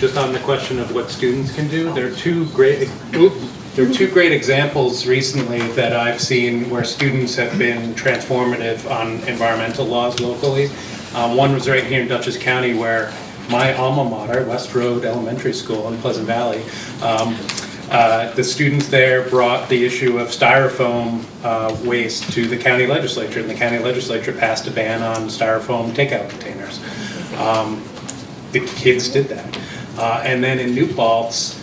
just on the question of what students can do, there are two great examples recently that I've seen where students have been transformative on environmental laws locally. One was right here in Dutchess County, where my alma mater, West Road Elementary School in Pleasant Valley, the students there brought the issue of styrofoam waste to the county legislature, and the county legislature passed a ban on styrofoam takeout containers. The kids did that. And then in New Paltz,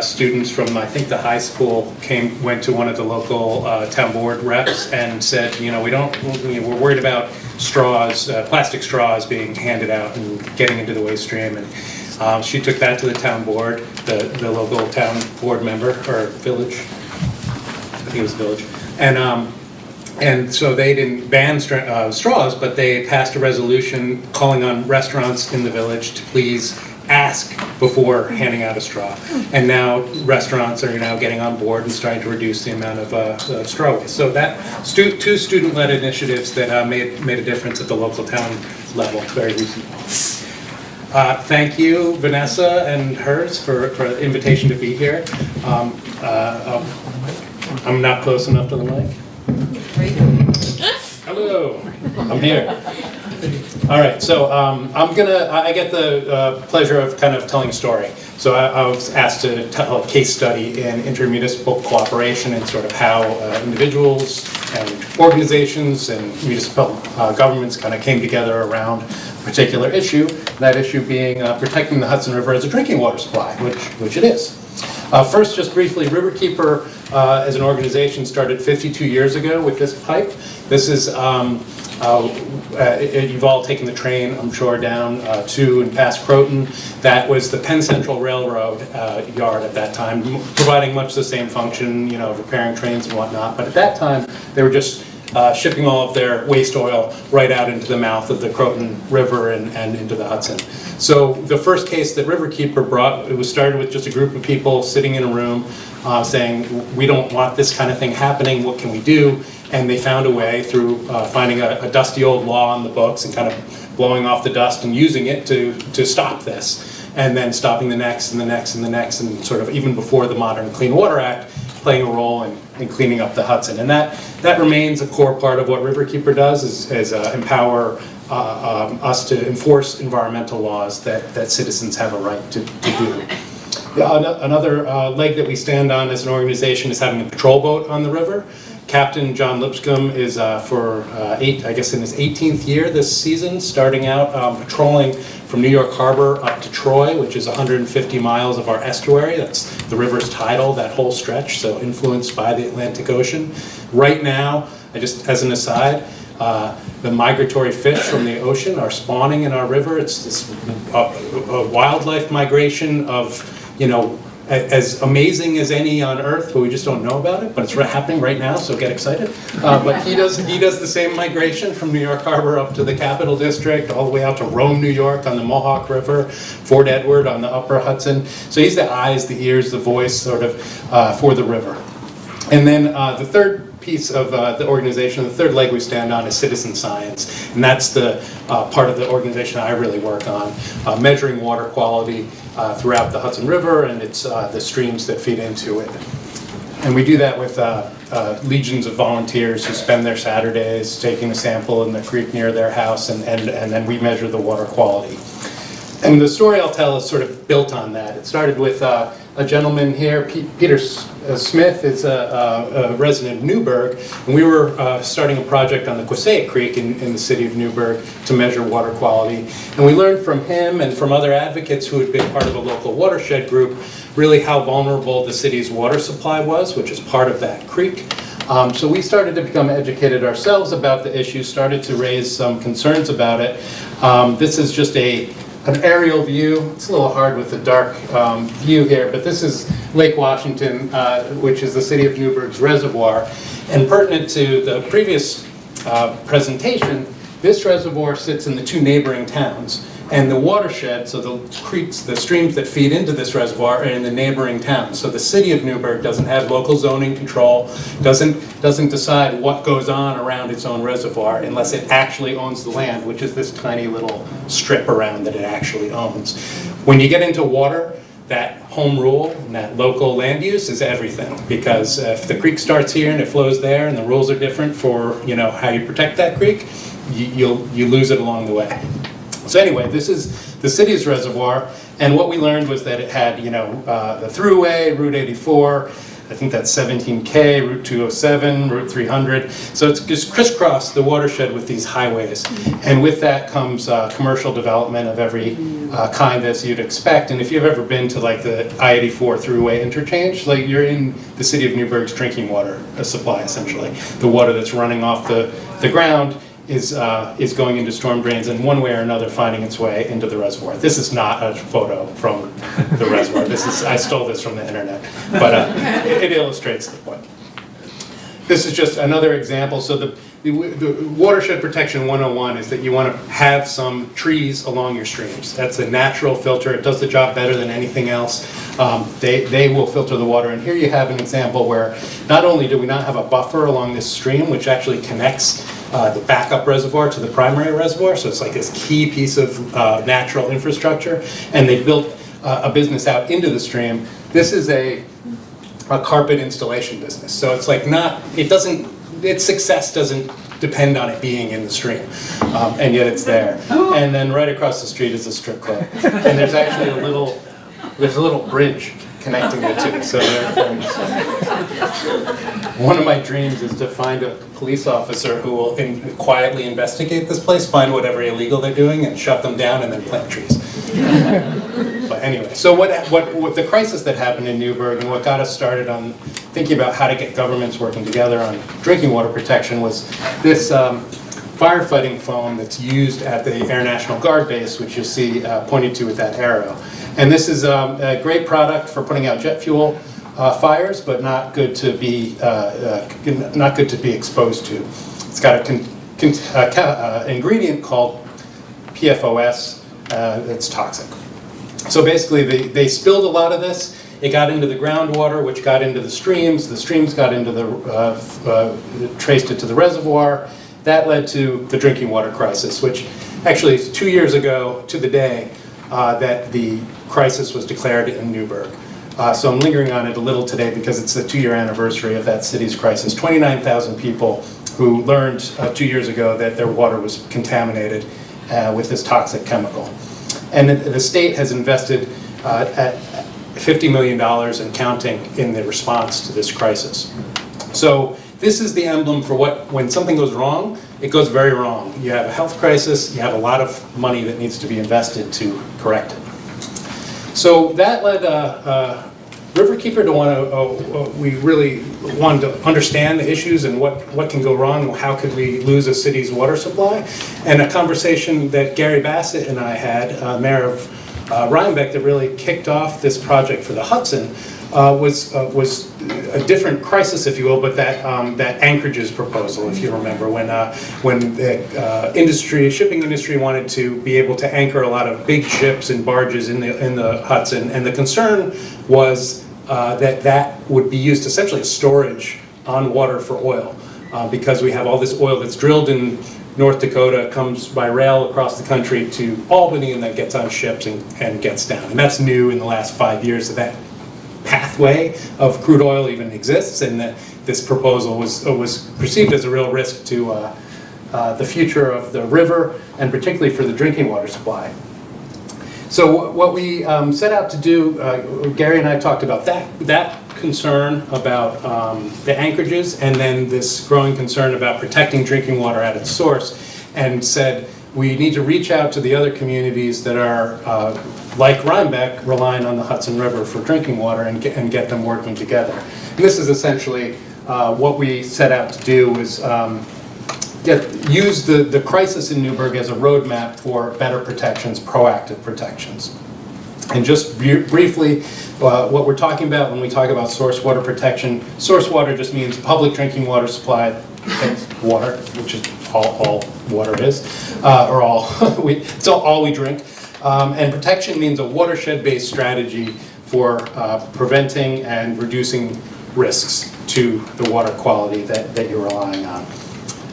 students from, I think, the high school went to one of the local town board reps and said, we're worried about straws, plastic straws being handed out and getting into the waste stream. And she took that to the town board, the local town board member, or village, I think it was village. And so they didn't ban straws, but they passed a resolution calling on restaurants in the village to please ask before handing out a straw. And now restaurants are now getting on board and starting to reduce the amount of straw waste. So that two student-led initiatives that made a difference at the local town level very recently. Thank you, Vanessa and hers, for the invitation to be here. I'm not close enough to the mic. Hello, I'm here. All right, so I get the pleasure of kind of telling a story. So I was asked to tell a case study in intermunicipal cooperation and sort of how individuals and organizations and municipal governments kind of came together around a particular issue, that issue being protecting the Hudson River as a drinking water supply, which it is. First, just briefly, Riverkeeper as an organization started 52 years ago with this pipe. This is, you've all taken the train, I'm sure, down to and past Croton. That was the Penn Central Railroad yard at that time, providing much the same function, repairing trains and whatnot. But at that time, they were just shipping all of their waste oil right out into the mouth of the Croton River and into the Hudson. So the first case that Riverkeeper brought, it was started with just a group of people sitting in a room saying, we don't want this kind of thing happening, what can we do? And they found a way through finding a dusty old law on the books and kind of blowing off the dust and using it to stop this. And then stopping the next and the next and the next, and sort of even before the modern Clean Water Act, playing a role in cleaning up the Hudson. And that remains a core part of what Riverkeeper does, is empower us to enforce environmental laws that citizens have a right to do. Another leg that we stand on as an organization is having a patrol boat on the river. Captain John Lipscomb is in his 18th year this season, starting out patrolling from New York Harbor up to Troy, which is 150 miles of our estuary. That's the river's tidal, that whole stretch, so influenced by the Atlantic Ocean. Right now, just as an aside, the migratory fish from the ocean are spawning in our river. It's this a wildlife migration of, as amazing as any on Earth, but we just don't know about it. But it's happening right now, so get excited. But he does the same migration from New York Harbor up to the Capital District, all the way out to Rome, New York, on the Mohawk River, Fort Edward on the Upper Hudson. So he's the eyes, the ears, the voice, sort of, for the river. And then the third piece of the organization, the third leg we stand on, is citizen science. And that's the part of the organization I really work on, measuring water quality throughout the Hudson River and its the streams that feed into it. And we do that with legions of volunteers who spend their Saturdays taking a sample in the creek near their house, and then we measure the water quality. And the story I'll tell is sort of built on that. It started with a gentleman here, Peter Smith, is a resident of Newburgh, and we were starting a project on the Quasaic Creek in the city of Newburgh to measure water quality. And we learned from him and from other advocates who had been part of a local watershed group really how vulnerable the city's water supply was, which is part of that creek. So we started to become educated ourselves about the issue, started to raise some concerns about it. This is just an aerial view. It's a little hard with the dark view here, but this is Lake Washington, which is the city of Newburgh's reservoir. And pertinent to the previous presentation, This reservoir sits in the two neighboring towns. And the watershed, so the creeks, the streams that feed into this reservoir are in the neighboring towns. So the city of Newburgh doesn't have local zoning control, doesn't decide what goes on around its own reservoir unless it actually owns the land, which is this tiny little strip around that it actually owns. When you get into water, that home rule and that local land use is everything, because if the creek starts here and it flows there and the rules are different for how you protect that creek, you lose it along the way. So anyway, this is the city's reservoir, and what we learned was that it had, the thruway, Route 84, I think that's 17K, Route 207, Route 300. So it's just crisscrossed the watershed with these highways, and with that comes commercial development of every kind as you'd expect. And if you've ever been to like the I-84 thruway interchange, like you're in the city of Newburgh's drinking water supply essentially. The water that's running off the ground is going into storm drains and one way or another finding its way into the reservoir. This is not a photo from the reservoir. I stole this from the internet, but it illustrates the point. This is just another example. So the Watershed Protection 101 is that you want to have some trees along your streams. That's a natural filter. It does the job better than anything else. They will filter the water. And here you have an example where not only do we not have a buffer along this stream, which actually connects the backup reservoir to the primary reservoir, so it's like this key piece of natural infrastructure, and they built a business out into the stream. This is a carpet installation business, so it's like its success doesn't depend on it being in the stream, and yet it's there. And then right across the street is a strip club, and there's actually a little bridge connecting the two. So one of my dreams is to find a police officer who will quietly investigate this place, find whatever illegal they're doing, and shut them down, and then plant trees. But anyway, so what the crisis that happened in Newburgh and what got us started on thinking about how to get governments working together on drinking water protection was this firefighting foam that's used at the Air National Guard base, which you see pointed to with that arrow. And this is a great product for putting out jet fuel fires, but not good to be exposed to. It's got an ingredient called PFOS that's toxic. So basically, they spilled a lot of this. It got into the groundwater, which got into the streams. The streams got into traced it to the reservoir. That led to the drinking water crisis, which actually is 2 years ago to the day that the crisis was declared in Newburgh. So I'm lingering on it a little today because it's the 2-year anniversary of that city's crisis. 29,000 people who learned 2 years ago that their water was contaminated with this toxic chemical. And the state has invested at $50 million and counting in the response to this crisis. So this is the emblem for when something goes wrong, it goes very wrong. You have a health crisis, you have a lot of money that needs to be invested to correct it. So that led Riverkeeper to we really wanted to understand the issues and what can go wrong and how could we lose a city's water supply. And a conversation that Gary Bassett and I had, mayor of Rhinebeck, that really kicked off this project for the Hudson was a different crisis, if you will, but that anchorages proposal, if you remember, when the shipping industry wanted to be able to anchor a lot of big ships and barges in the Hudson, and the concern was that would be used essentially as storage on water for oil, because we have all this oil that's drilled in North Dakota, comes by rail across the country to Albany, and then gets on ships and gets down. And that's new in the last 5 years that pathway of crude oil even exists, and that this proposal was perceived as a real risk to the future of the river, and particularly for the drinking water supply. So what we set out to do, Gary and I talked about that concern about the anchorages, and then this growing concern about protecting drinking water at its source, and said we need to reach out to the other communities that are, like Rhinebeck, relying on the Hudson River for drinking water and get them working together. And this is essentially what we set out to do, was use the crisis in Newburgh as a roadmap for better protections, proactive protections. And just briefly, what we're talking about when we talk about source water protection, source water just means public drinking water supply, water, which is all water is, or it's all we drink. And protection means a watershed-based strategy for preventing and reducing risks to the water quality that you're relying on.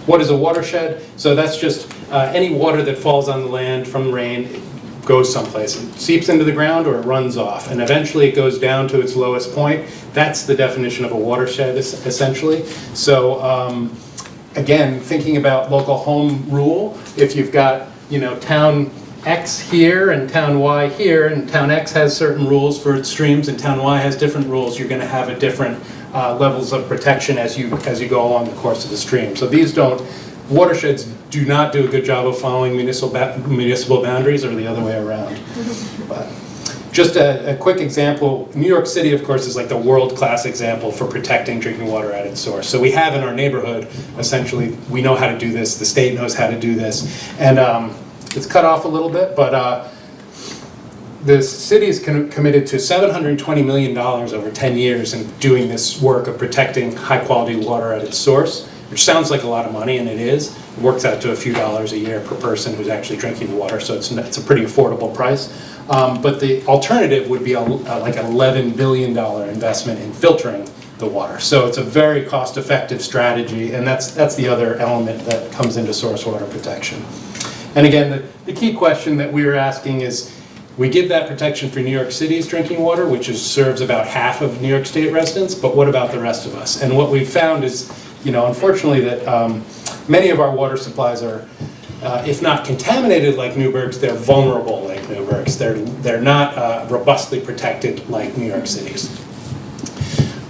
What is a watershed? So that's just any water that falls on the land from rain. It goes someplace. It seeps into the ground or it runs off, and eventually it goes down to its lowest point. That's the definition of a watershed, essentially. So again, thinking about local home rule, if you've got, town X here and town Y here, and town X has certain rules for its streams and town Y has different rules, you're going to have a different levels of protection as you go along the course of the stream. So watersheds do not do a good job of following municipal boundaries, or the other way around. But just a quick example, New York City, of course, is like the world-class example for protecting drinking water at its source. So we have in our neighborhood, essentially, we know how to do this, the state knows how to do this, and it's cut off a little bit, but the city is committed to $720 million over 10 years in doing this work of protecting high-quality water at its source, which sounds like a lot of money, and it is. It works out to a few dollars a year per person who's actually drinking water, so it's a pretty affordable price. But the alternative would be like an $11 billion investment in filtering the water. So it's a very cost-effective strategy, and that's the other element that comes into source water protection. And again, the key question that we were asking is, we give that protection for New York City's drinking water, which serves about half of New York State residents, but what about the rest of us? And what we've found is, unfortunately, that many of our water supplies are, if not contaminated like Newburgh's, they're vulnerable like Newburgh's. They're not robustly protected like New York City's.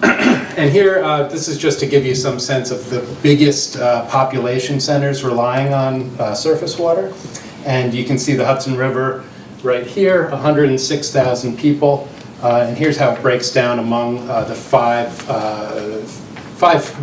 And here, this is just to give you some sense of the biggest population centers relying on surface water. And you can see the Hudson River right here, 106,000 people. And here's how it breaks down among the five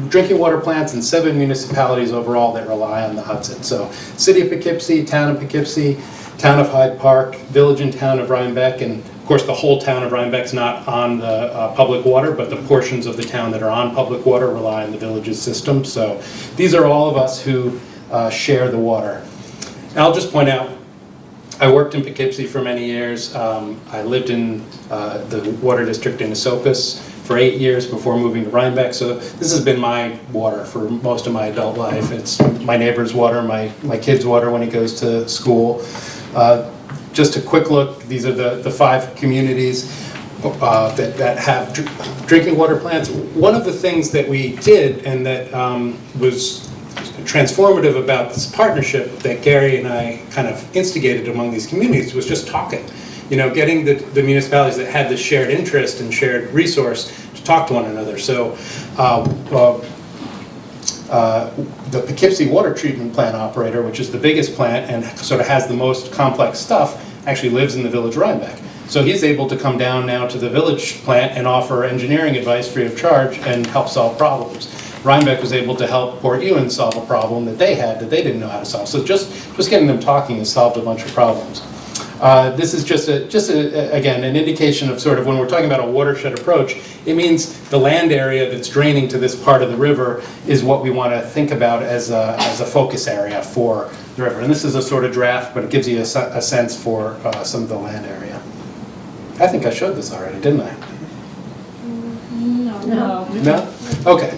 drinking water plants and 7 municipalities overall that rely on the Hudson. So City of Poughkeepsie, Town of Poughkeepsie, Town of Hyde Park, Village and Town of Rhinebeck, and of course the whole town of Rhinebeck's not on the public water, but the portions of the town that are on public water rely on the village's system. So these are all of us who share the water. And I'll just point out, I worked in Poughkeepsie for many years. I lived in the water district in Esopus for 8 years before moving to Rhinebeck. So this has been my water for most of my adult life. It's my neighbor's water, my kid's water when he goes to school. Just a quick look, these are the 5 communities that have drinking water plants. One of the things that we did and that was transformative about this partnership that Gary and I kind of instigated among these communities was just talking. Getting the municipalities that had this shared interest and shared resource to talk to one another. So the Poughkeepsie water treatment plant operator, which is the biggest plant and sort of has the most complex stuff, actually lives in the village of Rhinebeck. So he's able to come down now to the village plant and offer engineering advice free of charge and help solve problems. Rhinebeck was able to help Port Ewan solve a problem that they had that they didn't know how to solve. So just getting them talking has solved a bunch of problems. This is just again, an indication of sort of when we're talking about a watershed approach, it means the land area that's draining to this part of the river is what we want to think about as a focus area for the river. And this is a sort of draft, but it gives you a sense for some of the land area. I think I showed this already, didn't I? No. No? Okay.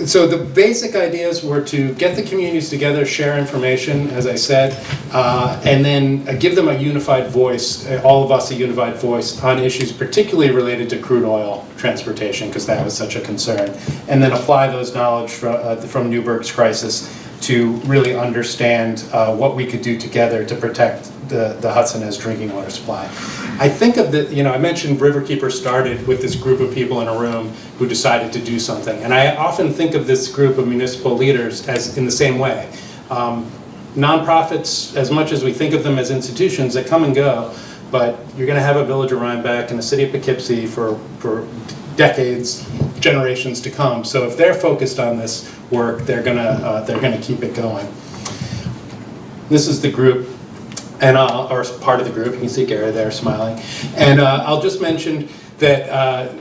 So the basic ideas were to get the communities together, share information, as I said, and then give them a unified voice, all of us a unified voice on issues particularly related to crude oil transportation, because that was such a concern, and then apply those knowledge from Newburgh's crisis to really understand what we could do together to protect the Hudson as drinking water supply. I think of I mentioned Riverkeeper started with this group of people in a room who decided to do something. And I often think of this group of municipal leaders as in the same way. Nonprofits, as much as we think of them as institutions that come and go, but you're going to have a village of Rhinebeck and a city of Poughkeepsie for decades, generations to come. So if they're focused on this work, they're gonna keep it going. This is the group. And or part of the group, you can see Gary there smiling. And I'll just mention that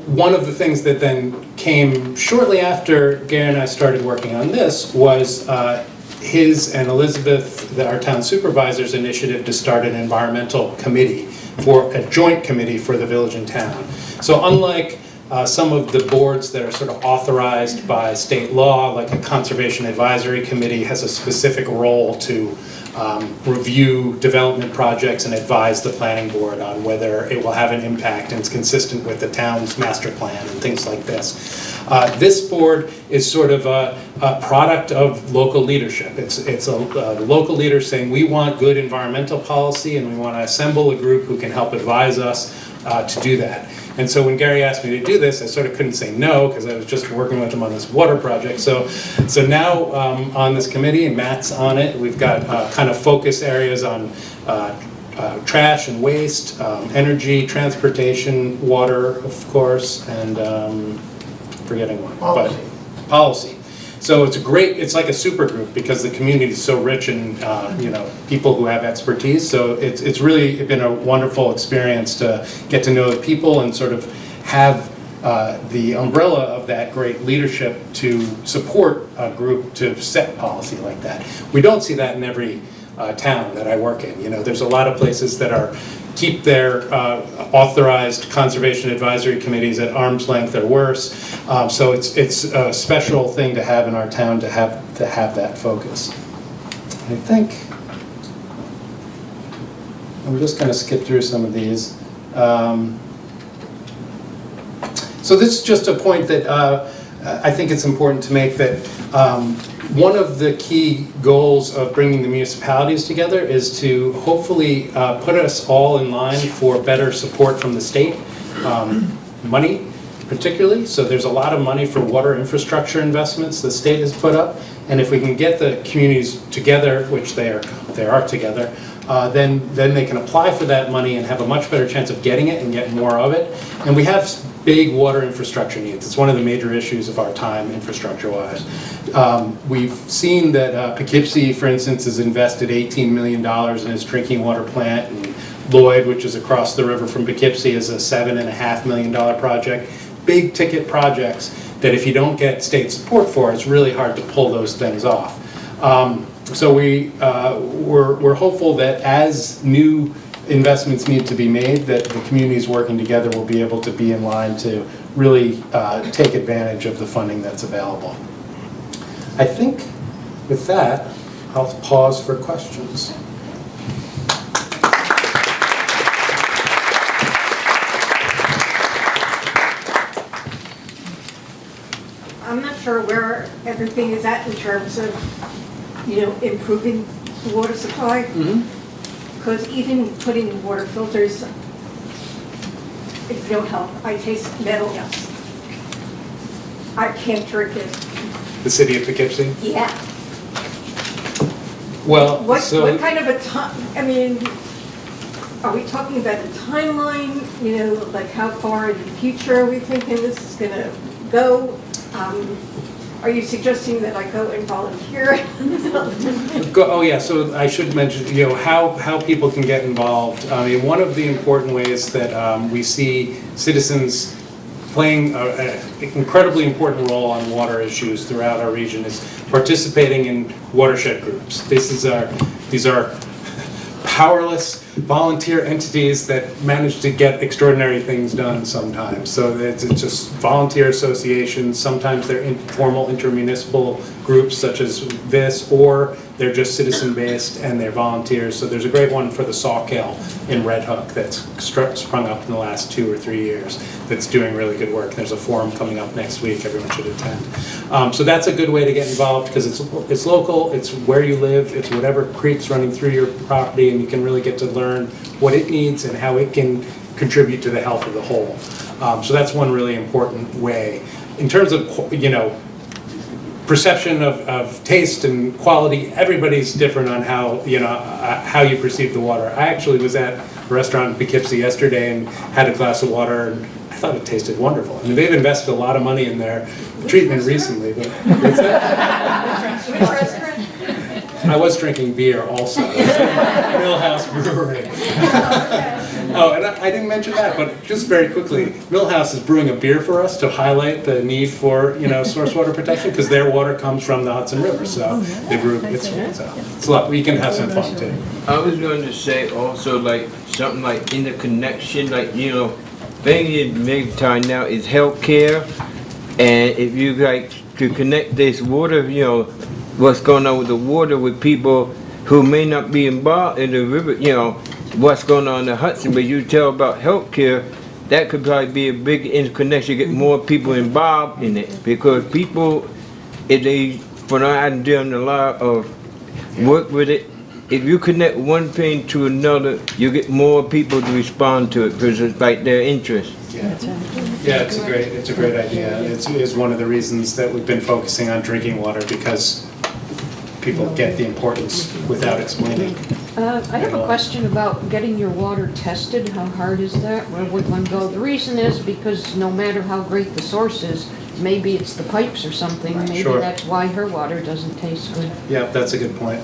one of the things that then came shortly after Gary and I started working on this was his and Elizabeth, our town supervisor's initiative to start an environmental committee, for a joint committee for the village and town. So unlike some of the boards that are sort of authorized by state law, like a conservation advisory committee has a specific role to review development projects and advise the planning board on whether it will have an impact and it's consistent with the town's master plan and things like this. This board is sort of a product of local leadership. It's a local leader saying we want good environmental policy and we want to assemble a group who can help advise us to do that. And so when Gary asked me to do this, I sort of couldn't say no because I was just working with him on this water project. So now on this committee, and Matt's on it, we've got kind of focus areas on trash and waste, energy, transportation, water, of course, and forgetting one. Policy. But policy. So it's like a super group because the community is so rich in people who have expertise. So it's really been a wonderful experience to get to know the people and sort of have the umbrella of that great leadership to support a group to set policy like that. We don't see that in every town that I work in. There's a lot of places that keep their authorized conservation advisory committees at arm's length or worse. So it's a special thing to have in our town to have that focus. I think I'm just going to skip through some of these. So this is just a point that I think it's important to make, that one of the key goals of bringing the municipalities together is to hopefully put us all in line for better support from the state, money particularly. So there's a lot of money for water infrastructure investments the state has put up, and if we can get the communities together, which they are together, then they can apply for that money and have a much better chance of getting it and get more of it. And we have big water infrastructure needs. It's one of the major issues of our time, infrastructure-wise. We've seen that Poughkeepsie, for instance, has invested $18 million in its drinking water plant, and Lloyd, which is across the river from Poughkeepsie, is a $7.5 million project. Big ticket projects that if you don't get state support for, it's really hard to pull those things off. So we're hopeful that as new investments need to be made, that the communities working together will be able to be in line to really take advantage of the funding that's available. I think with that, I'll pause for questions. I'm not sure where everything is at in terms of, improving the water supply. Because even putting water filters, it don't help. I taste metal. Yes. I can't drink it. The city of Poughkeepsie? Yeah. Well, What kind of a time? I mean, are we talking about a timeline? Like how far in the future are we thinking this is going to go? Are you suggesting that I go and volunteer? Oh yeah, so I should mention, how people can get involved. I mean, one of the important ways that we see citizens playing an incredibly important role on water issues throughout our region is participating in watershed groups. These are powerless volunteer entities that manage to get extraordinary things done sometimes. So it's just volunteer associations. Sometimes they're informal intermunicipal groups such as this, or they're just citizen-based and they're volunteers. So there's a great one for the Sawkill in Red Hook that's sprung up in the last 2 or 3 years that's doing really good work. There's a forum coming up next week. Everyone should attend. So that's a good way to get involved because it's local, it's where you live, it's whatever creek's running through your property, and you can really get to learn what it needs and how it can contribute to the health of the whole. So that's one really important way. In terms of, perception of taste and quality, everybody's different on how you perceive the water. I actually was at a restaurant in Poughkeepsie yesterday and had a glass of water, and I thought it tasted wonderful. I mean, they've invested a lot of money in their treatment recently. But Which restaurant? I was drinking beer also. Millhouse Brewery. Oh, and I didn't mention that, but just very quickly, Millhouse is brewing a beer for us to highlight the need for, source water protection, because their water comes from the Hudson River, so they brew it's a lot. We can have some fun too. I was going to say also like something like interconnection, like thing in big time now is healthcare, and if you like to connect this water, what's going on with the water with people who may not be involved in the river, what's going on in the Hudson, but you tell about healthcare, that could probably be a big interconnection, get more people involved in it, because people, if they, when I'm doing a lot of work with it, if you connect one thing to another, you get more people to respond to it because it's like their interest. Yeah, it's a great idea. It's one of the reasons that we've been focusing on drinking water, because people get the importance without explaining. I have a question about getting your water tested. How hard is that? Where would one go? The reason is because no matter how great the source is, maybe it's the pipes or something. Maybe Sure. that's why her water doesn't taste good. Yeah, that's a good point.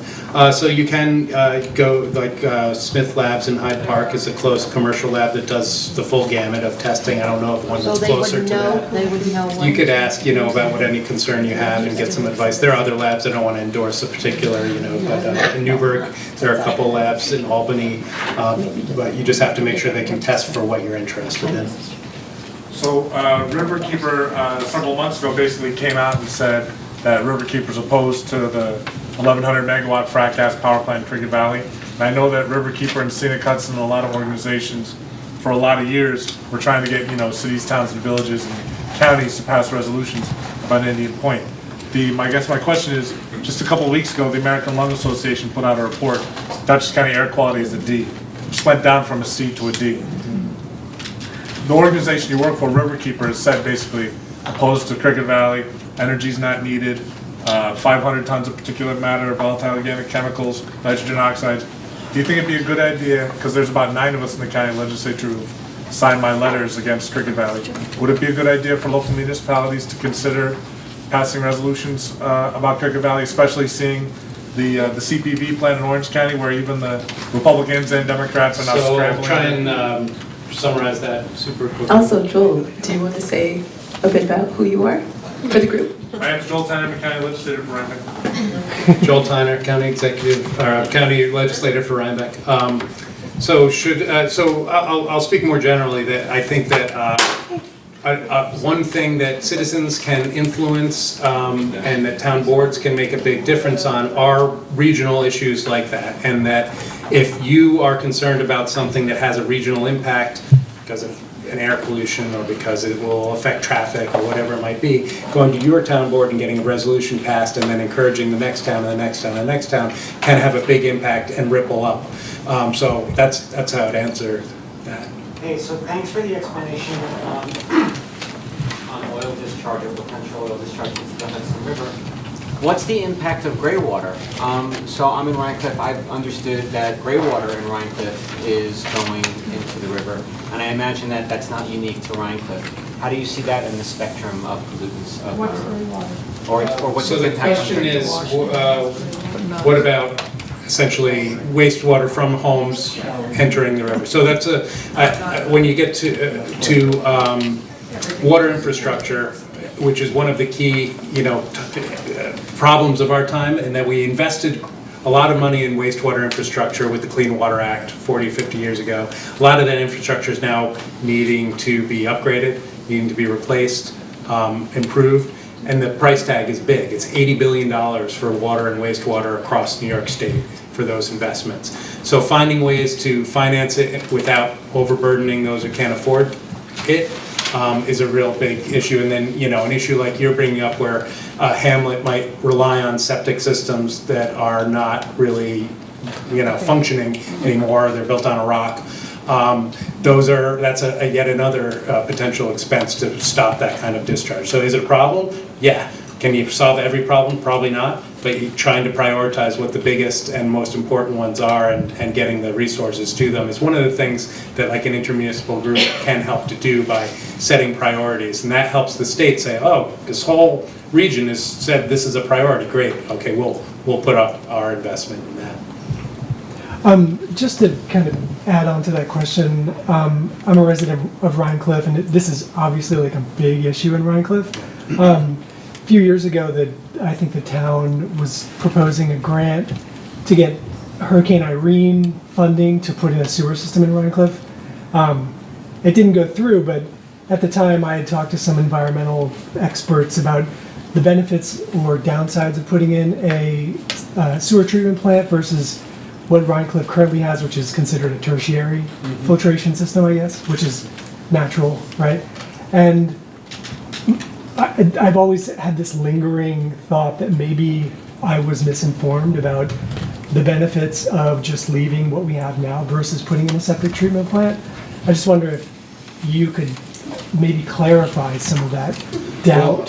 So you can go, like Smith Labs in Hyde Park is a close commercial lab that does the full gamut of testing. I don't know if one So that's they closer would to know. that. They would know. You could ask, about what any concern you have and get some advice. There are other labs, I don't want to endorse a particular, but in Newburgh, there are a couple labs in Albany, but you just have to make sure they can test for what you're interested in. So Riverkeeper several months ago basically came out and said that Riverkeeper's opposed to the 1,100 megawatt frac gas power plant in Cricket Valley. And I know that Riverkeeper and Scenic Hudson and a lot of organizations for a lot of years were trying to get cities, towns, and villages and counties to pass resolutions about Indian Point. I guess my question is, just a couple of weeks ago, the American Lung Association put out a report. Dutchess County air quality is a D. Just went down from a C to a D. The organization you work for, Riverkeeper, has said basically opposed to Cricket Valley, energy's not needed, 500 tons of particulate matter, volatile organic chemicals, nitrogen oxides. Do you think it'd be a good idea, because there's about 9 of us in the county legislature who've signed my letters against Cricket Valley, would it be a good idea for local municipalities to consider passing resolutions about Cricket Valley, especially seeing the CPV plan in Orange County, where even the Republicans and Democrats are now So scrambling? try and summarize that super quickly. Also, Joel, do you want to say a bit about who you are for the group? My name's Joel Tanner, County Legislator for Rhinebeck. Joel Tyner, County Legislator for Rhinebeck. So I'll speak more generally that I think that one thing that citizens can influence and that town boards can make a big difference on are regional issues like that, and that if you are concerned about something that has a regional impact because of an air pollution or because it will affect traffic or whatever it might be, going to your town board and getting a resolution passed and then encouraging the next town and the next town and the next town can have a big impact and ripple up. So that's how I'd answer that. Hey, so thanks for the explanation on oil discharge or potential oil discharge into the Hudson River. What's the impact of Greywater? So I'm in Rhinecliff. I've understood that Greywater in Rhinecliff is going into the river, and I imagine that that's not unique to Rhinecliff. How do you see that in the spectrum of pollutants of What's the river? Greywater? Or what's So its the impact on question drinking is, water? what about essentially wastewater from homes entering the river? So that's when you get to water infrastructure, which is one of the key, problems of our time, and that we invested a lot of money in wastewater infrastructure with the Clean Water Act 40, 50 years ago. A lot of that infrastructure is now needing to be upgraded, needing to be replaced, improved, and the price tag is big. It's $80 billion for water and wastewater across New York State for those investments. So finding ways to finance it without overburdening those who can't afford it is a real big issue. And then, an issue like you're bringing up where a hamlet might rely on septic systems that are not really, functioning anymore. They're built on a rock. That's yet another potential expense to stop that kind of discharge. So is it a problem? Yeah. Can you solve every problem? Probably not. But you're trying to prioritize what the biggest and most important ones are and getting the resources to them is one of the things that like an intermunicipal group can help to do by setting priorities. And that helps the state say, oh, this whole region has said this is a priority. Great. Okay, we'll we'll put up our investment in that. Just to kind of add on to that question, I'm a resident of Rhinecliff, and this is obviously like a big issue in Rhinecliff. A few years ago, I think the town was proposing a grant to get Hurricane Irene funding to put in a sewer system in Rhinecliff. It didn't go through, but at the time I had talked to some environmental experts about the benefits or downsides of putting in a sewer treatment plant versus what Rhinecliff currently has, which is considered a tertiary filtration system, I guess, which is natural, right? And I've always had this lingering thought that maybe I was misinformed about the benefits of just leaving what we have now versus putting in a septic treatment plant. I just wonder if you could maybe clarify some of that doubt.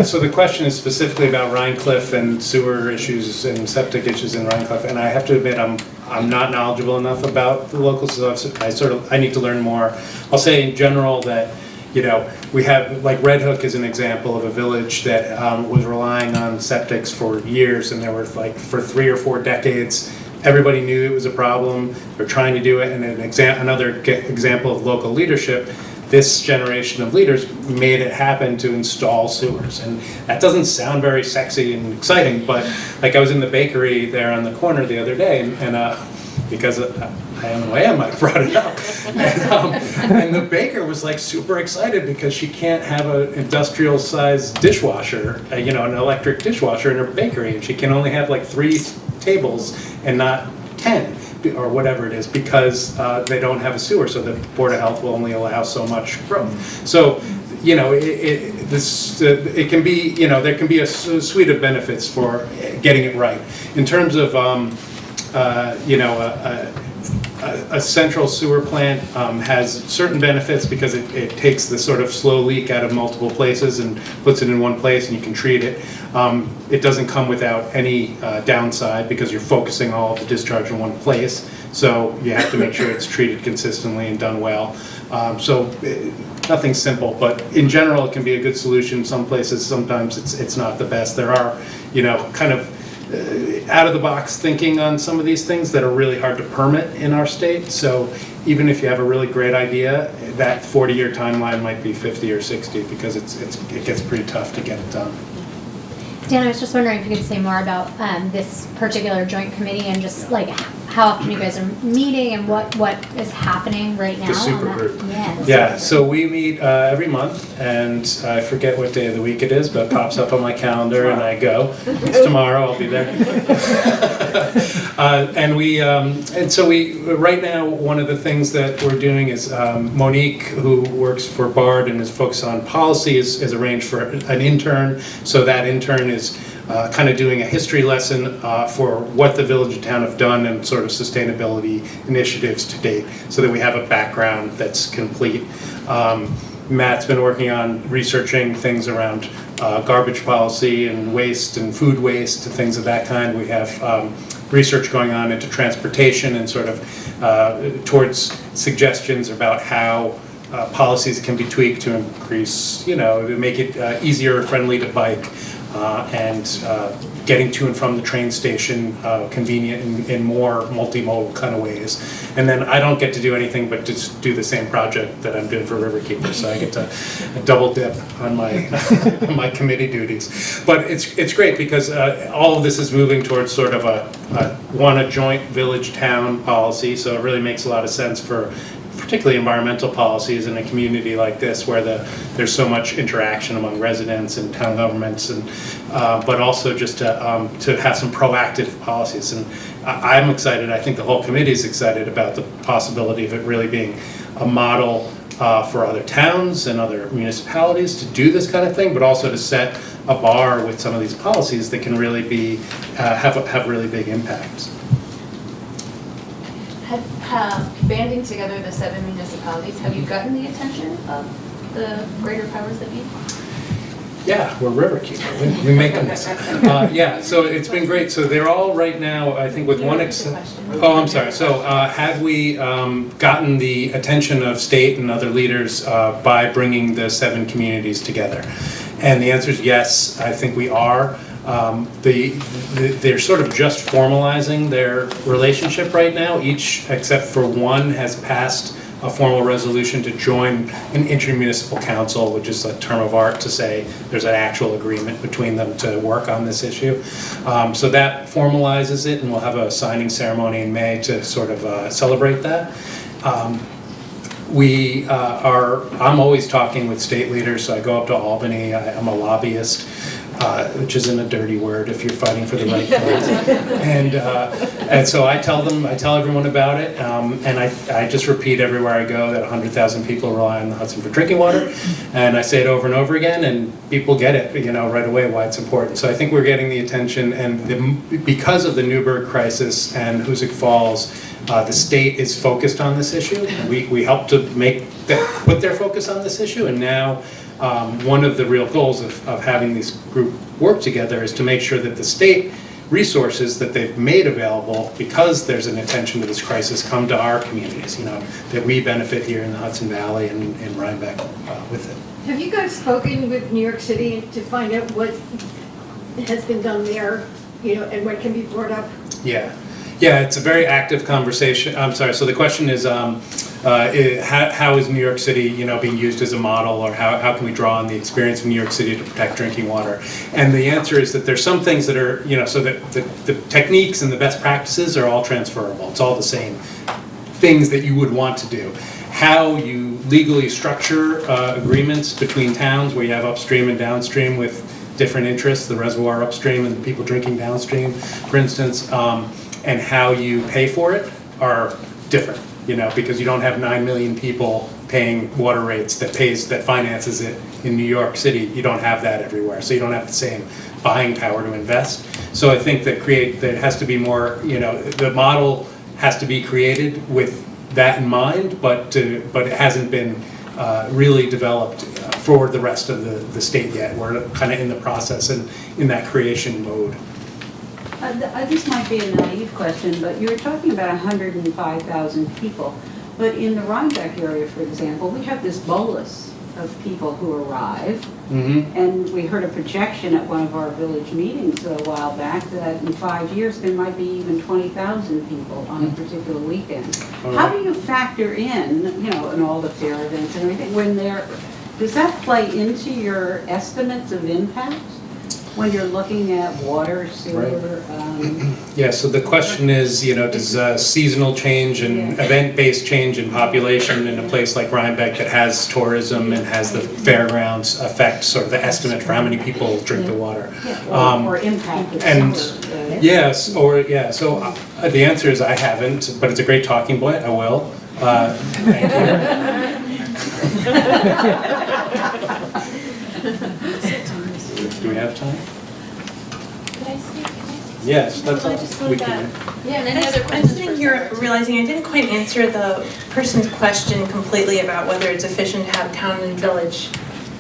So the question is specifically about Rhinecliff and sewer issues and septic issues in Rhinecliff, and I have to admit I'm not knowledgeable enough about the local stuff. So I need to learn more. I'll say in general that, you know, we have, like Red Hook is an example of a village that was relying on septics for years, and there were like for 3 or 4 decades, everybody knew it was a problem. They're trying to do it, and another example of local leadership. This generation of leaders made it happen to install sewers, and that doesn't sound very sexy and exciting, but like I was in the bakery there on the corner the other day, and because I am who I am, I brought it up, and the baker was like super excited because she can't have an industrial-sized dishwasher, you know, an electric dishwasher in her bakery, and she can only have like 3 tables and not 10. Or whatever it is, because they don't have a sewer, so the Board of Health will only allow so much growth. So, you know, it can be, you know, there can be a suite of benefits for getting it right. In terms of, you know, a central sewer plant has certain benefits because it takes the sort of slow leak out of multiple places and puts it in one place, and you can treat it. It doesn't come without any downside because you're focusing all of the discharge in one place, so you have to make sure it's treated consistently and done well. Nothing simple, but in general it can be a good solution. Some places, sometimes it's not the best. There are, you know, kind of out of the box thinking on some of these things that are really hard to permit in our state. So even if you have a really great idea, that 40-year timeline might be 50 or 60 because it gets pretty tough to get it done. Dan, I was just wondering if you could say more about this particular joint committee and just like how often you guys are meeting and what is happening right now. The super on that. group. Yeah. Yeah, so we meet every month, and I forget what day of the week it is, but it pops up on my calendar and I go. It's tomorrow, I'll be there. And so right now, one of the things that we're doing is Monique, who works for BARD and is focused on policy, is arranged for an intern. So that intern is kind of doing a history lesson for what the village and town have done and sort of sustainability initiatives to date, so that we have a background that's complete. Matt's been working on researching things around garbage policy and waste and food waste and things of that kind. We have research going on into transportation and sort of towards suggestions about how policies can be tweaked to increase, you know, to make it easier or friendly to bike. And getting to and from the train station convenient in more multimodal kind of ways. And then I don't get to do anything but just do the same project that I'm doing for Riverkeeper, so I get to double dip on my on my committee duties. But it's great because all of this is moving towards sort of a joint village-town policy, so it really makes a lot of sense for particularly environmental policies in a community like this where there's so much interaction among residents and town governments, and but also just to have some proactive policies. And I'm excited, I think the whole committee is excited about the possibility of it really being a model for other towns and other municipalities to do this kind of thing, but also to set a bar with some of these policies that can really be have really big impacts. Banding together the 7 municipalities, have you gotten the attention of the greater powers that be? Yeah, we're Riverkeeper. We make them this. Yeah, so it's been great. So they're all right now, I think, with one exception. Oh, I'm sorry. So have we gotten the attention of state and other leaders by bringing the 7 communities together? And the answer is yes, I think we are. They're sort of just formalizing their relationship right now. Each, except for one, has passed a formal resolution to join an intermunicipal council, which is a term of art to say there's an actual agreement between them to work on this issue. So that formalizes it, and we'll have a signing ceremony in May to sort of celebrate that. I'm always talking with state leaders, so I go up to Albany. I'm a lobbyist, which isn't a dirty word if you're fighting for the right cause. And so I tell everyone about it, and I just repeat everywhere I go that 100,000 people rely on the Hudson for drinking water, and I say it over and over again, and people get it, right away why it's important. So I think we're getting the attention, and because of the Newburgh crisis and Hoosick Falls, the state is focused on this issue. We help to put their focus on this issue, and now one of the real goals of having this group work together is to make sure that the state resources that they've made available, because there's an attention to this crisis, come to our communities, that we benefit here in the Hudson Valley and in Rhinebeck with it. Have you guys spoken with New York City to find out what has been done there, and what can be brought up? Yeah, it's a very active conversation. I'm sorry, so the question is, how is New York City, being used as a model, or how can we draw on the experience of New York City to protect drinking water? And the answer is that there's some things that are, so that the techniques and the best practices are all transferable. It's all the same things that you would want to do. How you legally structure agreements between towns where you have upstream and downstream with different interests, the reservoir upstream and the people drinking downstream, for instance, and how you pay for it are different, because you don't have 9 million people paying water rates that finances it in New York City. You don't have that everywhere, so you don't have the same buying power to invest. So I think that has to be more, the model has to be created with that in mind, but it hasn't been really developed for the rest of the state yet. We're kind of in the process and in that creation mode. This might be a naive question, but you were talking about 105,000 people. But in the Rhinebeck area, for example, we have this bolus of people who arrive. Mm-hmm. And we heard a projection at one of our village meetings a while back that in 5 years there might be even 20,000 people on a particular weekend. How do you factor in, and all the fair events and everything, does that play into your estimates of impact? When you're looking at water, sewer? Yeah, so the question is, does seasonal change and event-based change in population in a place like Rhinebeck that has tourism and has the fairgrounds affect sort of the estimate for how many people drink the water? Or impact the summer. Yes, so the answer is I haven't, but it's a great talking point, I will. Thank you. Do we have time? Could I speak? Yes, that's all. We can. Yeah, and any other I'm questions? sitting here realizing I didn't quite answer the person's question completely about whether it's efficient to have town and village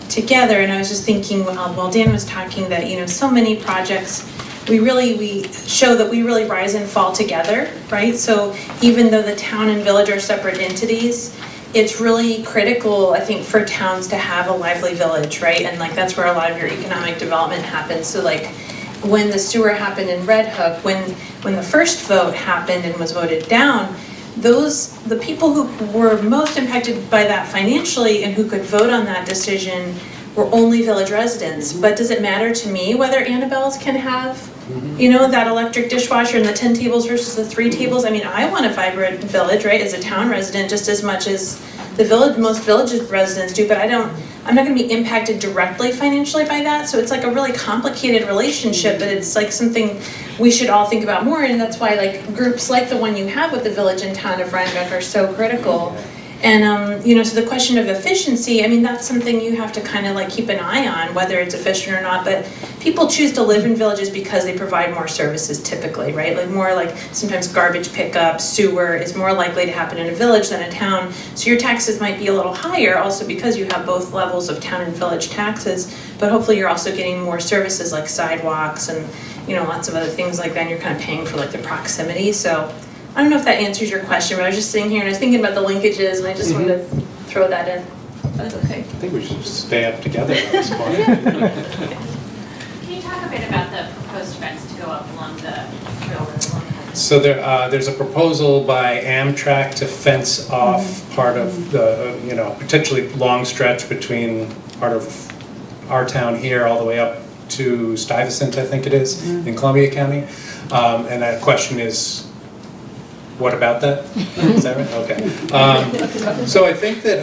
together. And I was just thinking, while Dan was talking, that so many projects we show that we really rise and fall together, right? So even though the town and village are separate entities, it's really critical, I think, for towns to have a lively village, right? And that's where a lot of your economic development happens. So when the sewer happened in Red Hook, when the first vote happened and was voted down, the people who were most impacted by that financially and who could vote on that decision were only village residents. But does it matter to me whether Annabelle's can have, that electric dishwasher and the 10 tables versus the 3 tables? I mean, I want a vibrant village, right, as a town resident, just as much as most village residents do, but I'm not gonna be impacted directly financially by that. So it's a really complicated relationship, but it's something we should all think about more. And that's why groups like the one you have with the village and town of Rhinebeck are so critical. And, so the question of efficiency, that's something you have to kind of keep an eye on, whether it's efficient or not. But people choose to live in villages because they provide more services typically, right? Sometimes garbage pickup, sewer is more likely to happen in a village than a town. So your taxes might be a little higher also because you have both levels of town and village taxes. But hopefully you're also getting more services like sidewalks and, lots of other things like that. And you're kind of paying for the proximity. So I don't know if that answers your question, but I was just sitting here and I was thinking about the linkages and I just wanted to throw that in. That's okay. I think we should just stay up together at this point. Can you talk a bit about the proposed fence to go up along the railroad? So there's a proposal by Amtrak to fence off part of the, potentially long stretch between part of our town here all the way up to Stuyvesant, I think it is, in Columbia County. And the question is, what about that? Is that right? Okay. So I think that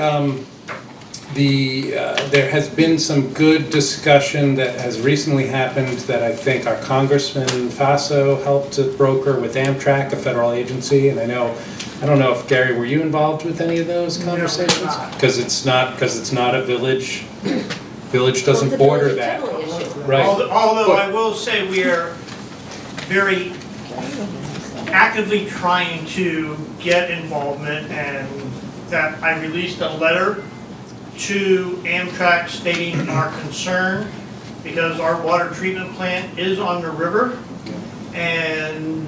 there has been some good discussion that has recently happened that I think our Congressman Faso helped to broker with Amtrak, a federal agency, and I don't know if, Gary, were you involved with any of those conversations? Because it's not a village. Village doesn't border that. Right. Although I will say we are very actively trying to get involvement, and that I released a letter to Amtrak stating our concern because our water treatment plant is on the river and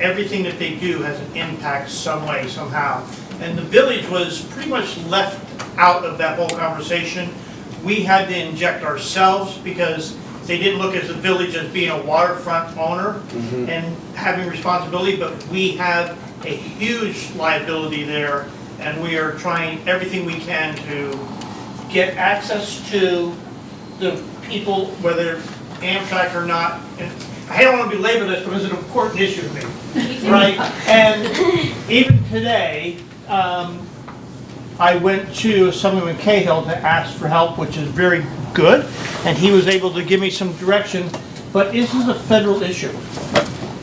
everything that they do has an impact some way, somehow. And the village was pretty much left out of that whole conversation. We had to inject ourselves because they didn't look at the village as being a waterfront owner and having responsibility, but we have a huge liability there, and we are trying everything we can to get access to the people, whether Amtrak or not. And I don't want to belabor this, but it's an important issue to me, right? And even today, I went to Assemblyman Cahill to ask for help, which is very good, and he was able to give me some direction, but this is a federal issue.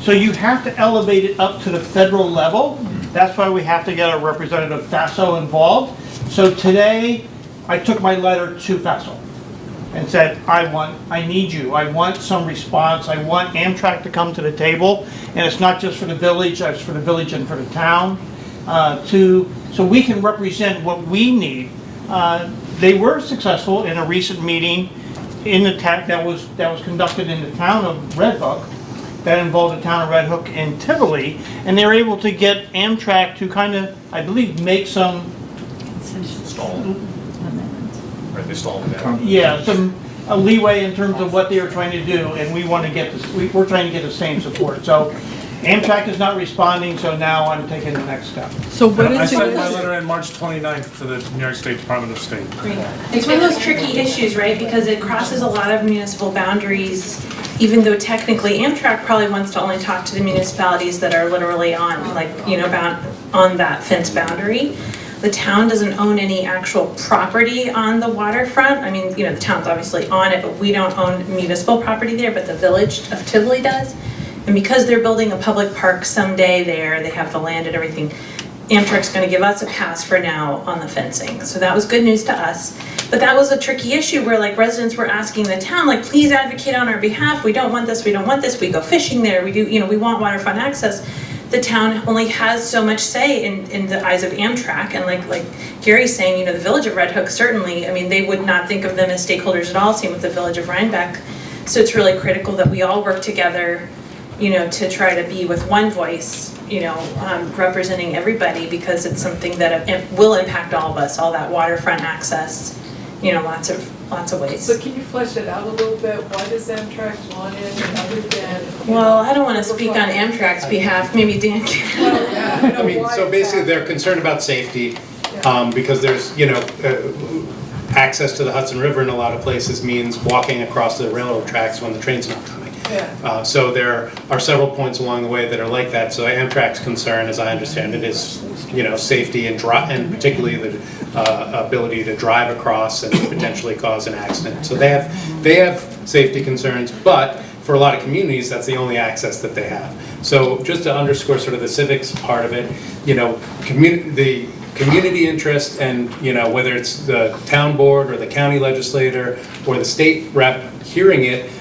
So you have to elevate it up to the federal level. That's why we have to get our Representative Faso involved. So today, I took my letter to Faso and said, I need you. I want some response. I want Amtrak to come to the table, and it's not just for the village, it's for the village and for the town, so we can represent what we need. They were successful in a recent meeting in the that was conducted in the town of Red Hook, that involved the town of Red Hook and Tivoli, and they were able to get Amtrak to kind of, I believe, make some some leeway in terms of what they were trying to do, and we want to get this. We're trying to get the same support. So Amtrak is not responding, so now I'm taking the next step. So what is I sent my letter in March 29th to the New York State Department of State. It's one of those tricky issues, right? Because it crosses a lot of municipal boundaries, even though technically Amtrak probably wants to only talk to the municipalities that are literally on, bound on that fence boundary. The town doesn't own any actual property on the waterfront. I mean, the town's obviously on it, but we don't own municipal property there, but the village of Tivoli does. And because they're building a public park someday there, they have the land and everything, Amtrak's going to give us a pass for now on the fencing. So that was good news to us. But that was a tricky issue where residents were asking the town, please advocate on our behalf. We don't want this, we don't want this. We go fishing there, we do, we want waterfront access. The town only has so much say in the eyes of Amtrak, and like Gary's saying, the village of Red Hook certainly, they would not think of them as stakeholders at all, same with the village of Rhinebeck. So it's really critical that we all work together, to try to be with one voice, representing everybody, because it's something that it will impact all of us, all that waterfront access, lots of ways. So can you flesh it out a little bit? Why does Amtrak want it other than? Well, I don't want to speak on Amtrak's behalf. Maybe Dan can. So basically they're concerned about safety, because there's, access to the Hudson River in a lot of places means walking across the railroad tracks when the train's not coming. Yeah. So there are several points along the way that are like that. So Amtrak's concern, as I understand it, is safety and particularly the ability to drive across and potentially cause an accident. So they have safety concerns, but for a lot of communities, that's the only access that they have. So just to underscore sort of the civics part of it, the community interest, and whether it's the town board or the county legislator or the state rep hearing it,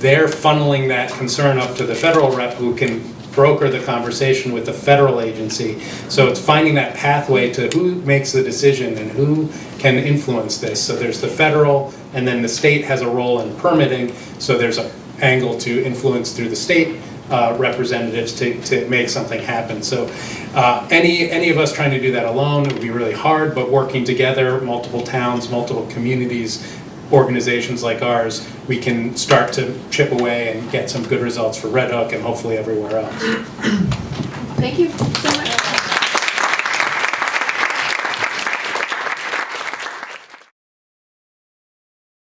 they're funneling that concern up to the federal rep who can broker the conversation with the federal agency. So it's finding that pathway to who makes the decision and who can influence this. So there's the federal, and then the state has a role in permitting, so there's an angle to influence through the state representatives to make something happen. So any of us trying to do that alone, it would be really hard, but working together, multiple towns, multiple communities, organizations like ours, we can start to chip away and get some good results for Red Hook and hopefully everywhere else. Thank you so much.